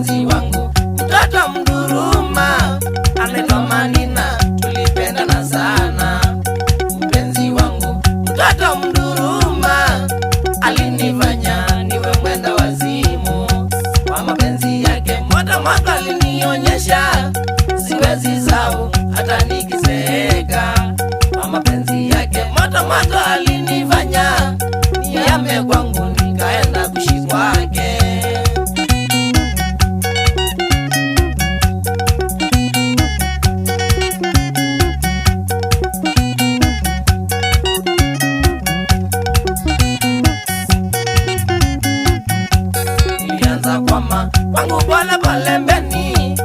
mpenzi wangu mtoto mduruma anaitwa Mandina, tulipendana sana. Mpenzi wangu mtoto mduruma alinifanya niwe mwenda wazimu kwa mapenzi yake. Moto moto alinionyesha, siwezi sahau hata nikizeeka. Kwa mapenzi yake moto moto alinifanya nihame kwangu nikaenda kuishi kwake. Nilianza kwama kwangu pole pole mbeni,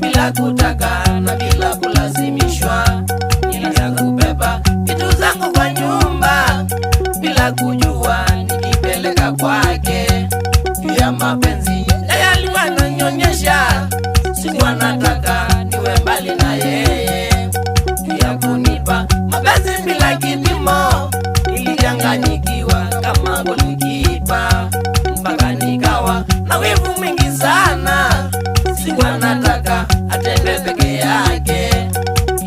bila kutaka na bila kulazimishwa. Nilianza kubeba vitu zangu kwa nyumba bila kujua nikipeleka kwake. Juu ya mapenzi yeye alikuwa ananionyesha, sikuwa nataka niwe mbali na yeye. Juu ya kunipa mapenzi bila kipimo, nilichanganyikiwa kama golikipa, mpaka nikawa na wivu mwingi sana. Sikuwa nataka atembee peke yake,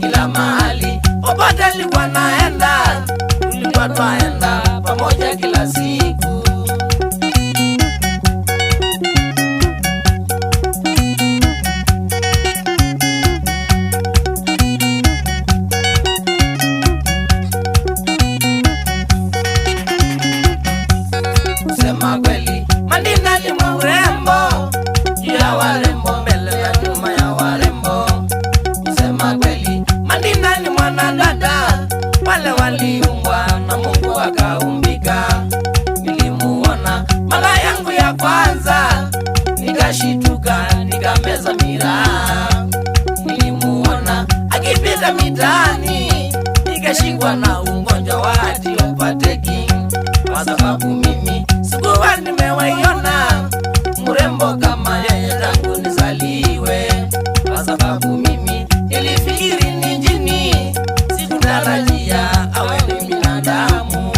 kila mahali popote alikuwa naenda, tulikuwa twaenda pamoja kila siku. Kusema kweli Mandina ni mrembo, juu ya warembo, mbele ya nyuma ya warembo. Kusema kweli Mandina ni mwanadada, wale waliumbwa na Mungu akaumbika. Nilimuona mara yangu ya kwanza, nikashituka nikameza miraa. Nilimuona akipita mitaani, nikashikwa na ugonjwa wa atiopateki, kwa sababu mimi sikuwa nimewaiona mrembo kama yeye tangu nizaliwe. Kwa sababu mimi nilifikiri ni jini, sikutarajia awe ni binadamu.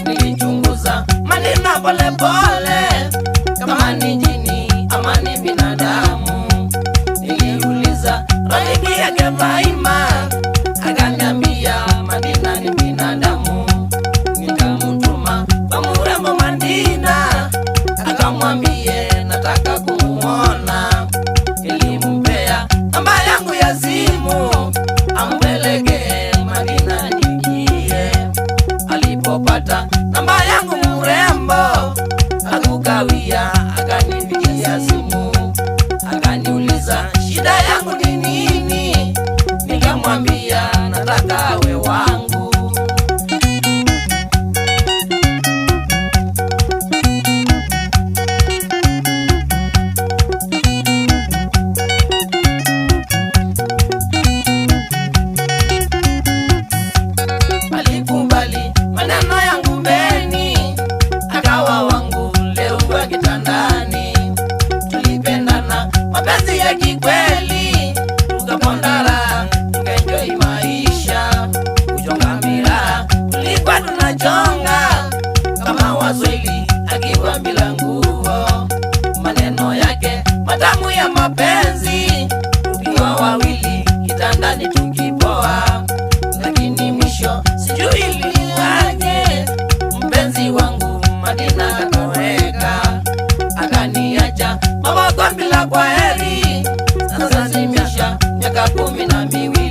Nilichunguza Mandina pole pole, kama ni jini ama ni binadamu. Niliuliza rafiki yake Faima, akaniambia Mandina ni binadamu. Nikamtuma kwa mrembo Mandina, akamwambie nataka kumuona. Nilimpea namba yangu ya simu, ampeleke Mandina nikie. Alipopata namba yangu mrembo akukawia, akanipigia simu, akaniuliza shida yangu ni nini. Nikamwambia nataka awe wangu. Alikubali maneno yangu mbeni, akawa wangu leo kwa kitandani. Tulipendana mapenzi ya kikweli, tukapondana tukaenjoy maisha. Kuchonga miraa tulikuwa tunachonga kama Waswahili, akiwa bila nguo. Maneno yake matamu ya mapenzi, tukiwa wawili kitandani tukipoa. Lakini mwisho sijui iliwaje, mpenzi wangu Mandina akatoweka, akaniacha mawako bila kwaheri. Sasa zimisha miaka 12.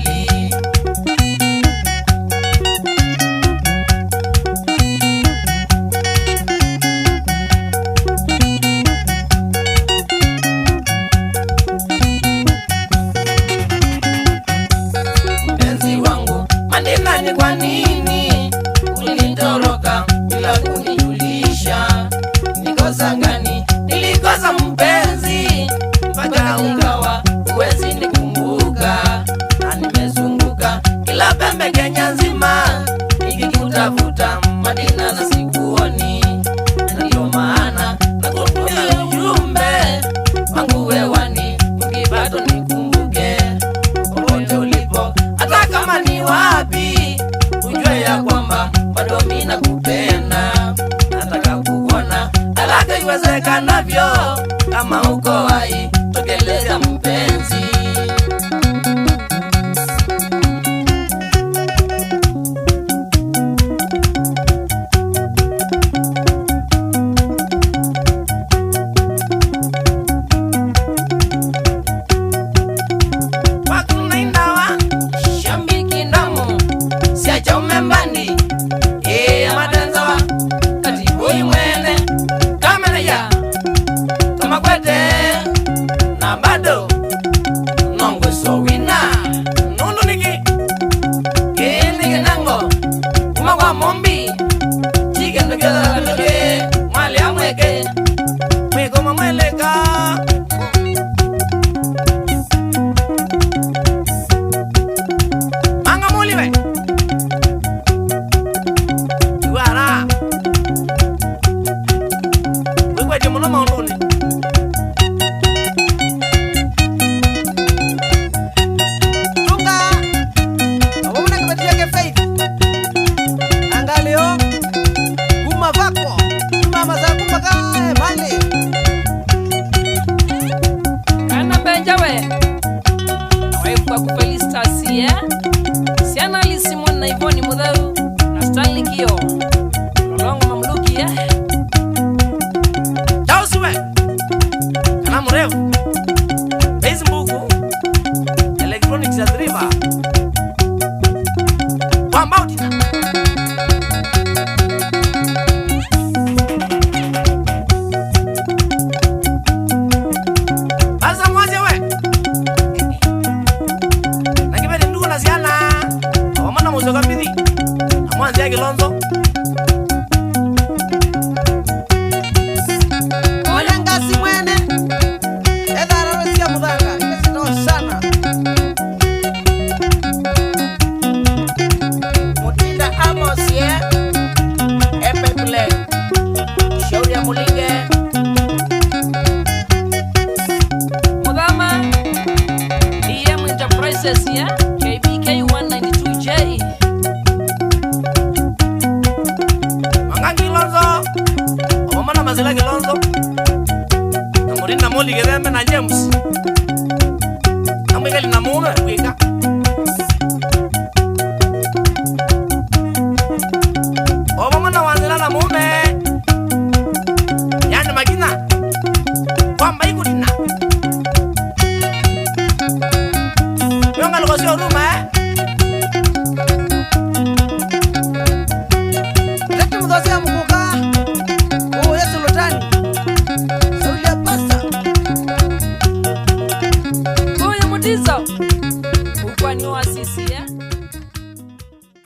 iwezekanavyo. Kama uko hai, tokeleza mpenzi. KBK 192J Mangangi Lonzo Omana Mazila Lonzo Namurinda Moli Gedeme na James Namwigali na mume wika